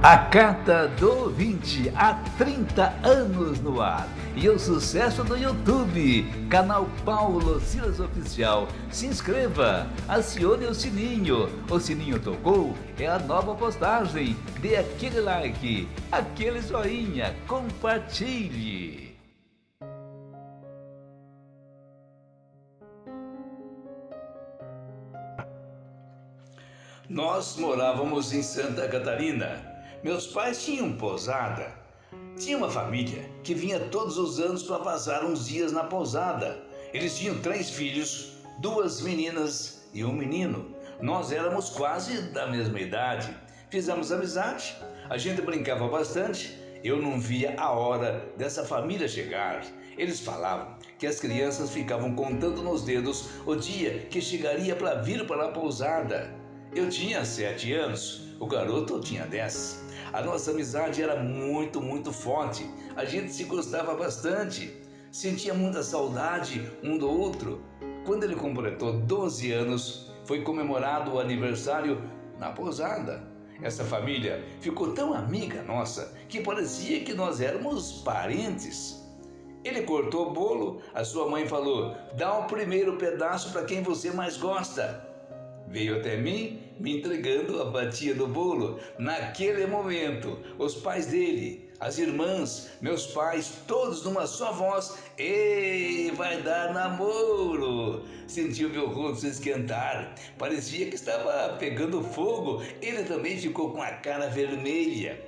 A Carta do Ouvinte, há 30 anos no ar. E o sucesso do YouTube, canal Paulo Silas Oficial. Se inscreva, acione o sininho tocou, é a nova postagem. Dê aquele like, aquele joinha, compartilhe. Nós morávamos em Santa Catarina. Meus pais tinham pousada. Tinha uma família que vinha todos os anos para passar uns dias na pousada. Eles tinham 3 filhos, 2 meninas e um menino. Nós éramos quase da mesma idade. Fizemos amizade, a gente brincava bastante. Eu não via a hora dessa família chegar. Eles falavam que as crianças ficavam contando nos dedos o dia que chegaria para vir para a pousada. Eu tinha 7 anos, o garoto tinha 10. A nossa amizade era muito forte. A gente se gostava bastante. Sentia muita saudade um do outro. Quando ele completou 12 anos, foi comemorado o aniversário na pousada. Essa família ficou tão amiga nossa que parecia que nós éramos parentes. Ele cortou o bolo, a sua mãe falou: "Dá o primeiro pedaço para quem você mais gosta." Veio até mim, me entregando a fatia do bolo. Naquele momento, os pais dele, as irmãs, meus pais, todos numa só voz: "Ei, vai dar namoro!" Sentiu meu rosto se esquentar. Parecia que estava pegando fogo. Ele também ficou com a cara vermelha.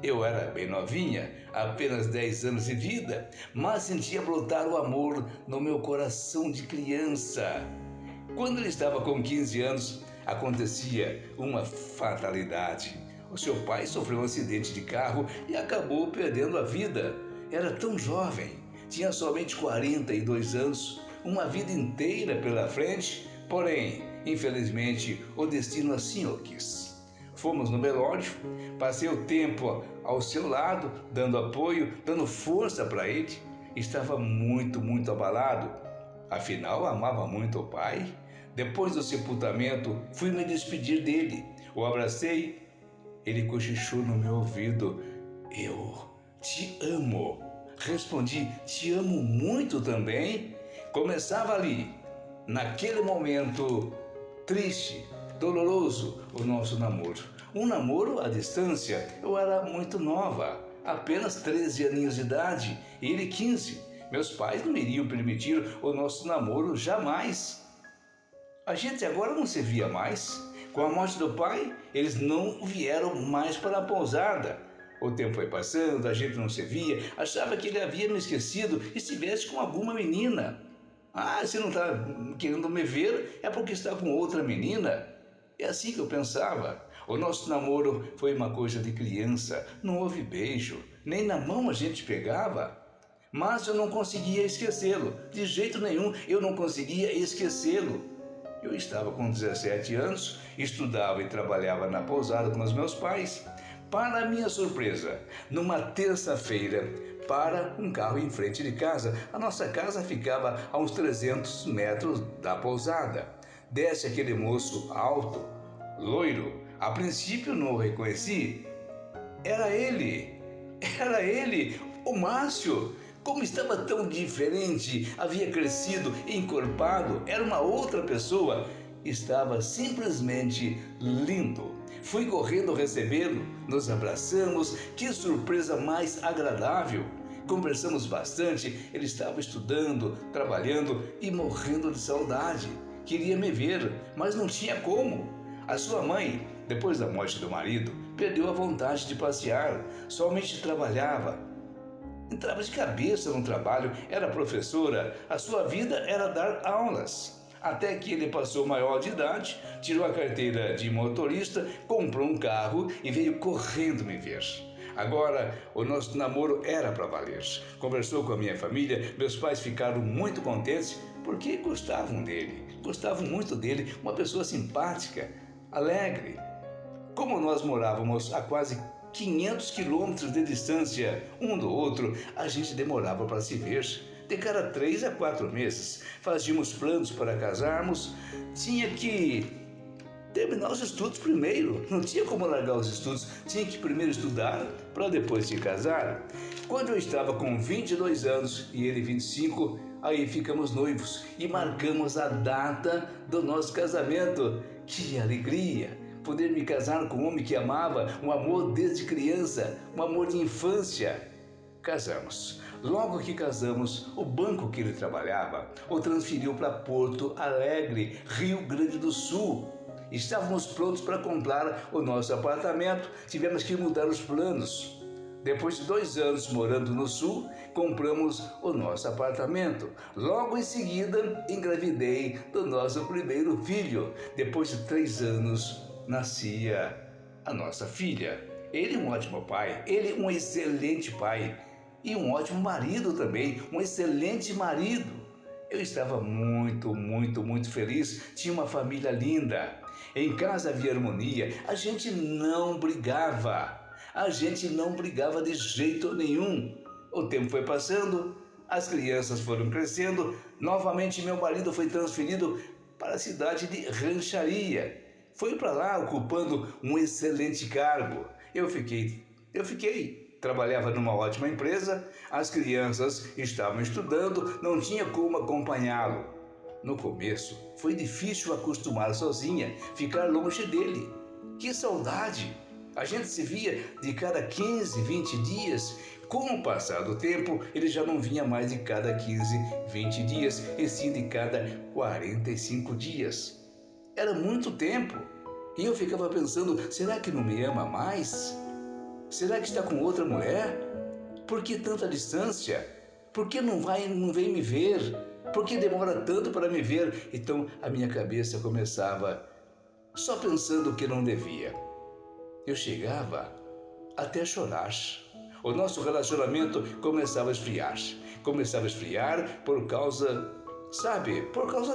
Eu era bem novinha, apenas 10 anos de vida, mas sentia brotar o amor no meu coração de criança. Quando ele estava com 15 anos, acontecia uma fatalidade. O seu pai sofreu um acidente de carro e acabou perdendo a vida. Era tão jovem, tinha somente 42 anos, uma vida inteira pela frente, porém, infelizmente, o destino assim o quis. Fomos no velório, passei o tempo ao seu lado, dando apoio, dando força para ele. Estava muito abalado. Afinal, amava muito o pai. Depois do sepultamento, fui me despedir dele. O abracei. Ele cochichou no meu ouvido: "Eu te amo." Respondi: "Te amo muito também." Começava ali, naquele momento triste, doloroso, o nosso namoro. Um namoro à distância. Eu era muito nova, apenas 13 aninhos de idade, e ele 15. Meus pais não iriam permitir o nosso namoro jamais. A gente agora não se via mais. Com a morte do pai, eles não vieram mais para a pousada. O tempo foi passando, a gente não se via. Achava que ele havia me esquecido e estivesse com alguma menina. "Ah, se não está querendo me ver, é porque está com outra menina." É assim que eu pensava. O nosso namoro foi uma coisa de criança. Não houve beijo, nem na mão a gente pegava. Mas eu não conseguia esquecê-lo. De jeito nenhum, eu não conseguia esquecê-lo. Eu estava com 17 anos, estudava e trabalhava na pousada com os meus pais. Para minha surpresa, numa terça-feira, para um carro em frente de casa. A nossa casa ficava a uns 300 metros da pousada. Desce aquele moço alto, loiro. A princípio não o reconheci. Era ele, o Márcio. Como estava tão diferente, havia crescido, encorpado, era uma outra pessoa. Estava simplesmente lindo. Fui correndo recebê-lo, nos abraçamos, que surpresa mais agradável. Conversamos bastante, ele estava estudando, trabalhando e morrendo de saudade. Queria me ver, mas não tinha como. A sua mãe, depois da morte do marido, perdeu a vontade de passear, somente trabalhava. Entrava de cabeça no trabalho, era professora, a sua vida era dar aulas. Até que ele passou maior de idade, tirou a carteira de motorista, comprou um carro e veio correndo me ver. Agora, o nosso namoro era para valer. Conversou com a minha família, meus pais ficaram muito contentes porque gostavam dele, gostavam muito dele, uma pessoa simpática, alegre. Como nós morávamos a quase 500 quilômetros de distância um do outro, a gente demorava para se ver. De cada 3 a 4 meses, fazíamos planos para casarmos. Tinha que terminar os estudos primeiro. Não tinha como largar os estudos, tinha que primeiro estudar para depois se casar. Quando eu estava com 22 anos e ele 25, aí ficamos noivos e marcamos a data do nosso casamento. Que alegria! Poder me casar com um homem que amava, um amor desde criança, um amor de infância. Casamos. Logo que casamos, o banco que ele trabalhava o transferiu para Porto Alegre, Rio Grande do Sul. Estávamos prontos para comprar o nosso apartamento, tivemos que mudar os planos. Depois de 2 anos morando no Sul, compramos o nosso apartamento. Logo em seguida, engravidei do nosso primeiro filho. Depois de 3 anos, nascia a nossa filha. Ele um ótimo pai, ele um excelente pai e um ótimo marido também, um excelente marido. Eu estava muito feliz, tinha uma família linda. Em casa havia harmonia, a gente não brigava de jeito nenhum. O tempo foi passando, as crianças foram crescendo, novamente meu marido foi transferido para a cidade de Rancharia. Foi para lá ocupando um excelente cargo. Eu fiquei. Trabalhava numa ótima empresa, as crianças estavam estudando, não tinha como acompanhá-lo. No começo, foi difícil acostumar sozinha, ficar longe dele. Que saudade! A gente se via de cada 15, 20 dias. Com o passar do tempo, ele já não vinha mais de cada 15, 20 dias, e sim de cada 45 dias. Era muito tempo. E eu ficava pensando, será que não me ama mais? Será que está com outra mulher? Por que tanta distância? Por que não vem me ver? Por que demora tanto para me ver? Então a minha cabeça começava só pensando o que não devia. Eu chegava até a chorar. O nosso relacionamento começava a esfriar. Começava a esfriar por causa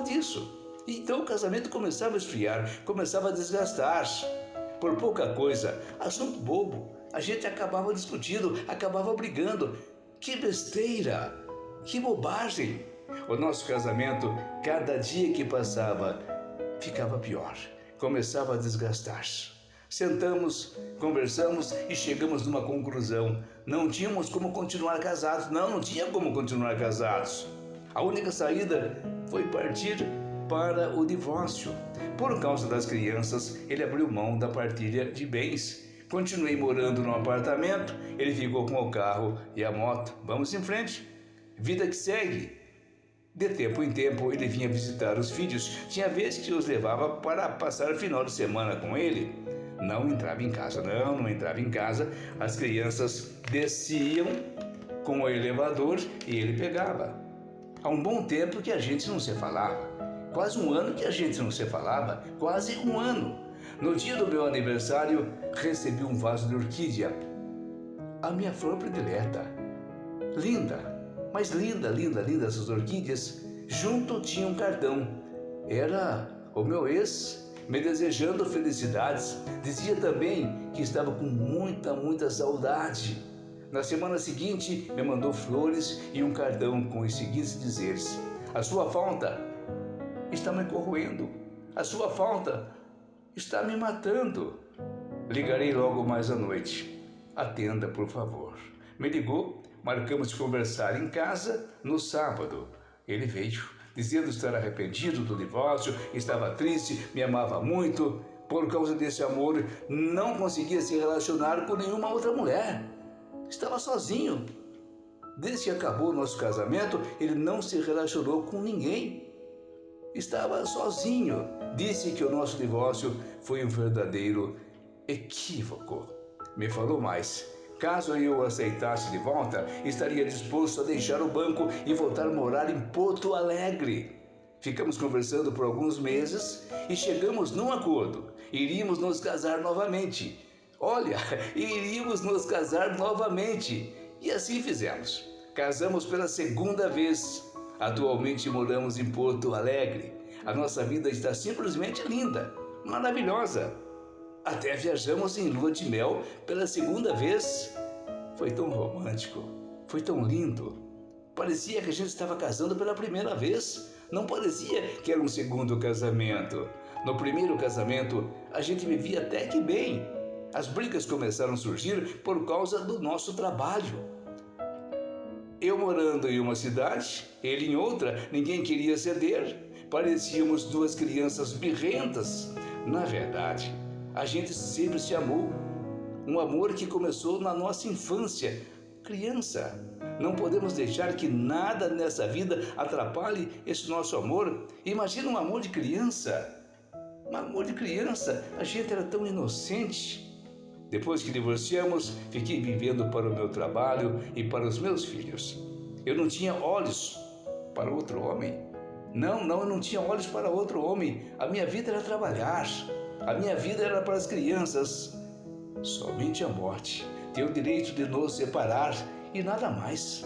disso. Então o casamento começava a esfriar, começava a desgastar. Por pouca coisa, assunto bobo, a gente acabava discutindo, acabava brigando. Que besteira, que bobagem. O nosso casamento, cada dia que passava, ficava pior, começava a desgastar. Sentamos, conversamos e chegamos numa conclusão. Não tínhamos como continuar casados, não tinha como continuar casados. A única saída foi partir para o divórcio. Por causa das crianças, ele abriu mão da partilha de bens. Continuei morando no apartamento, ele ficou com o carro e a moto. Vamos em frente. Vida que segue. De tempo em tempo, ele vinha visitar os filhos. Tinha vezes que os levava para passar o final de semana com ele. Não entrava em casa, não entrava em casa. As crianças desciam com o elevador e ele pegava. Há um bom tempo que a gente não se falava. Quase um ano que a gente não se falava. Quase um ano. No dia do meu aniversário, recebi um vaso de orquídea. A minha flor predileta. Linda, mas linda essas orquídeas. Junto tinha um cartão. Era o meu ex me desejando felicidades. Dizia também que estava com muita saudade. Na semana seguinte, me mandou flores e um cartão com os seguintes dizeres: a sua falta está me corroendo. A sua falta está me matando. Ligarei logo mais à noite. Atenda, por favor. Me ligou, marcamos de conversar em casa no sábado. Ele veio, dizendo estar arrependido do divórcio, estava triste, me amava muito. Por causa desse amor, não conseguia se relacionar com nenhuma outra mulher. Estava sozinho. Desde que acabou o nosso casamento, ele não se relacionou com ninguém. Estava sozinho. Disse que o nosso divórcio foi um verdadeiro equívoco. Me falou mais. Caso eu o aceitasse de volta, estaria disposto a deixar o banco e voltar a morar em Porto Alegre. Ficamos conversando por alguns meses e chegamos num acordo. Iríamos nos casar novamente. Olha, iríamos nos casar novamente. E assim fizemos. Casamos pela segunda vez. Atualmente moramos em Porto Alegre. A nossa vida está simplesmente linda, maravilhosa. Até viajamos em lua de mel pela segunda vez. Foi tão romântico, foi tão lindo. Parecia que a gente estava casando pela primeira vez. Não parecia que era um segundo casamento. No primeiro casamento, a gente vivia até que bem. As brigas começaram a surgir por causa do nosso trabalho. Eu morando em uma cidade, ele em outra, ninguém queria ceder. Parecíamos duas crianças birrentas. Na verdade, a gente sempre se amou. Um amor que começou na nossa infância, criança. Não podemos deixar que nada nessa vida atrapalhe esse nosso amor. Imagina um amor de criança. Um amor de criança, a gente era tão inocente. Depois que divorciamos, fiquei vivendo para o meu trabalho e para os meus filhos. Eu não tinha olhos para outro homem. Não, eu não tinha olhos para outro homem. A minha vida era trabalhar. A minha vida era para as crianças. Somente a morte tem o direito de nos separar e nada mais.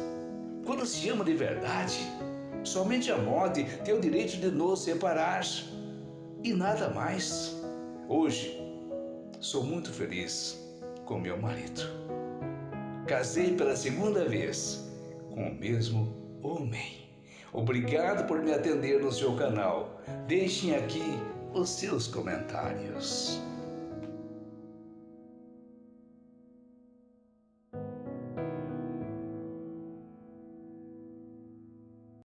Quando se ama de verdade, somente a morte tem o direito de nos separar e nada mais. Hoje, sou muito feliz com meu marido. Casei pela segunda vez com o mesmo homem. Obrigado por me atender no seu canal. Deixem aqui os seus comentários.